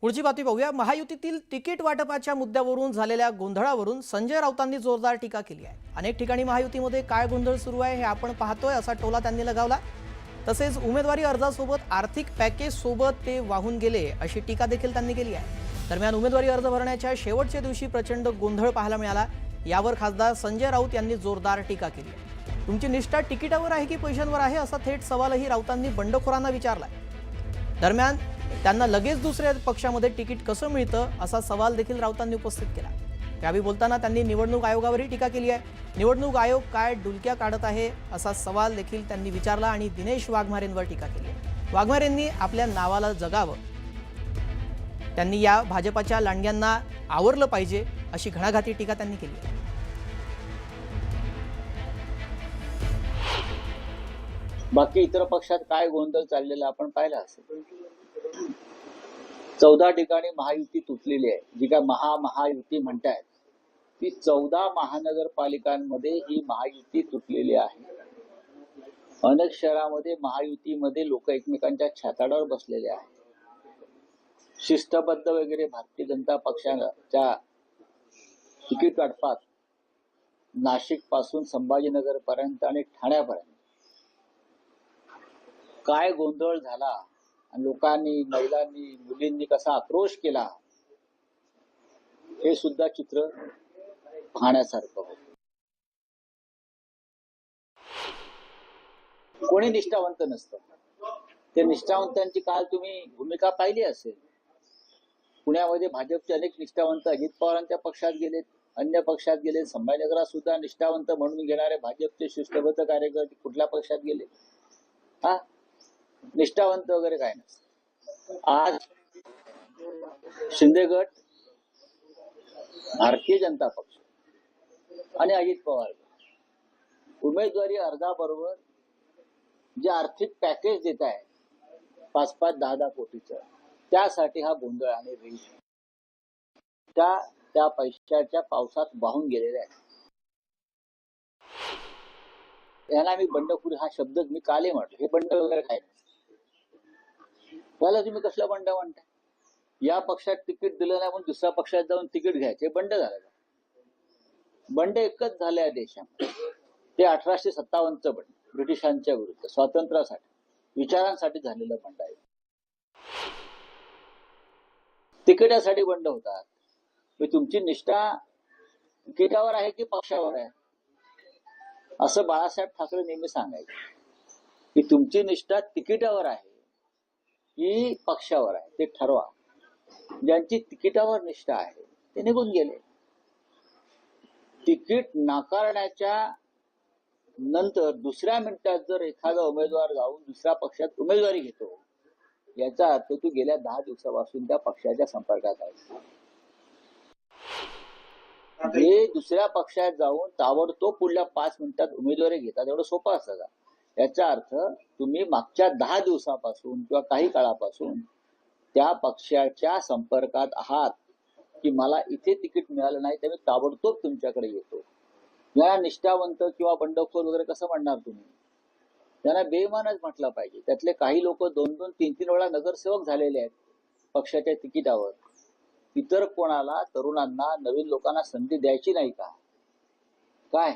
पुढची बातमी पाहूया। महायुतीतील तिकीट वाटपाच्या मुद्द्यावरून झालेल्या गोंधळावरून संजय राऊतांनी जोरदार टीका केली आहे। अनेक ठिकाणी महायुतीमध्ये काय गोंधळ सुरू आहे हे आपण पाहतोय असा टोला त्यांनी लगावला। तसेच उमेदवारी अर्जासोबत आर्थिक पॅकेज सोबत ते वाहून गेले अशी टीका देखील त्यांनी केली आहे। दरम्यान उमेदवारी अर्ज भरण्याच्या शेवटच्या दिवशी प्रचंड गोंधळ पाहायला मिळाला। यावर खासदार संजय राऊत यांनी जोरदार टीका केली आहे। तुमची निष्ठा तिकिटावर आहे की पैशांवर आहे असा थेट सवालही राऊतांनी बंडखोरांना विचारलाय। दरम्यान त्यांना लगेच दुसऱ्या पक्षामध्ये तिकीट कसं मिळतं असा सवाल देखील राऊतांनी उपस्थित केला। यावेळी बोलताना त्यांनी निवडणूक आयोगावरही टीका केली आहे। निवडणूक आयोग काय डुलक्या काढत आहे असा सवाल देखील त्यांनी विचारला आणि दिनेश वाघमारेंवर टीका केली आहे। वाघमारेंनी आपल्या नावाला जगावं, त्यांनी या भाजपाच्या लांडग्यांना आवरलं पाहिजे अशी घणाघाती टीका त्यांनी केली आहे। बाकी इतर पक्षात काय गोंधळ चाललेला आपण पाहिला असेल। 14 ठिकाणी महायुती तुटलेली आहे। जी काय महायुती म्हणतायत ती 14 महानगरपालिकांमध्ये ही महायुती तुटलेली आहे। अनेक शहरामध्ये महायुतीमध्ये लोक एकमेकांच्या छाताडावर बसलेले आहेत। शिस्तबद्ध वगैरे भारतीय जनता पक्षाच्या तिकीट वाटपात नाशिक पासून संभाजीनगर पर्यंत आणि ठाण्यापर्यंत काय गोंधळ झाला आणि लोकांनी, महिलांनी, मुलींनी कसा आक्रोश केला हे सुद्धा चित्र पाहण्यासारखं होतं। कोणी निष्ठावंत नसतं। ते निष्ठावंतांची काल तुम्ही भूमिका पाहिली असेल। पुण्यामध्ये भाजपचे अनेक निष्ठावंत अजित पवारांच्या पक्षात गेलेत, अन्य पक्षात गेले। संभाजीनगरात सुद्धा निष्ठावंत म्हणून घेणारे भाजपचे शिस्तबद्ध कार्यकर्ते कुठल्या पक्षात गेले? निष्ठावंत वगैरे काय नसतं। आज शिंदे गट, भारतीय जनता पक्ष आणि अजित पवार उमेदवारी अर्जाबरोबर जे आर्थिक पॅकेज देत आहे 5-5, 10-10 कोटीचं, त्यासाठी हा गोंधळ आणि रेष त्या पैशाच्या पावसात वाहून गेलेल्या आहेत। याला मी बंडखोरी हा शब्द मी कालही म्हटलं। हे बंड वगैरे काय नसतं। त्याला तुम्ही कसला बंड म्हणताय? या पक्षात तिकीट दिलं नाही म्हणून दुसऱ्या पक्षात जाऊन तिकीट घ्यायचे बंड झालं का? बंड एकच झालं या देशात, ते 1857चं बंड, ब्रिटिशांच्या विरुद्ध स्वातंत्र्यासाठी, विचारांसाठी झालेलं बंड आहे। तिकिटासाठी बंड होतात। तुमची निष्ठा तिकिटावर आहे की पक्षावर आहे असं बाळासाहेब ठाकरे नेहमी सांगायचे की तुमची निष्ठा तिकिटावर आहे की पक्षावर आहे ते ठरवा। ज्यांची तिकिटावर निष्ठा आहे ते निघून गेले। तिकीट नाकारण्याच्या नंतर दुसऱ्या मिनिटात जर एखादा उमेदवार जाऊन दुसऱ्या पक्षात उमेदवारी घेतो याचा अर्थ तू गेल्या 10 दिवसापासून त्या पक्षाच्या संपर्कात आहे। जे दुसऱ्या पक्षात जाऊन ताबडतोब पुढल्या 5 मिनिटात उमेदवारी घेतात एवढं सोपं असतं का? याचा अर्थ तुम्ही मागच्या 10 दिवसापासून किंवा काही काळापासून त्या पक्षाच्या संपर्कात आहात की मला इथे तिकीट मिळालं नाही तर मी ताबडतोब तुमच्याकडे येतो। या निष्ठावंत किंवा बंडखोर वगैरे कसं म्हणणार तुम्ही? त्यांना बेईमानच म्हटलं पाहिजे। त्यातले काही लोक 2-2, 3-3 वेळा नगरसेवक झालेले आहेत पक्षाच्या तिकिटावर। इतर कोणाला, तरुणांना, नवीन लोकांना संधी द्यायची नाही का? काय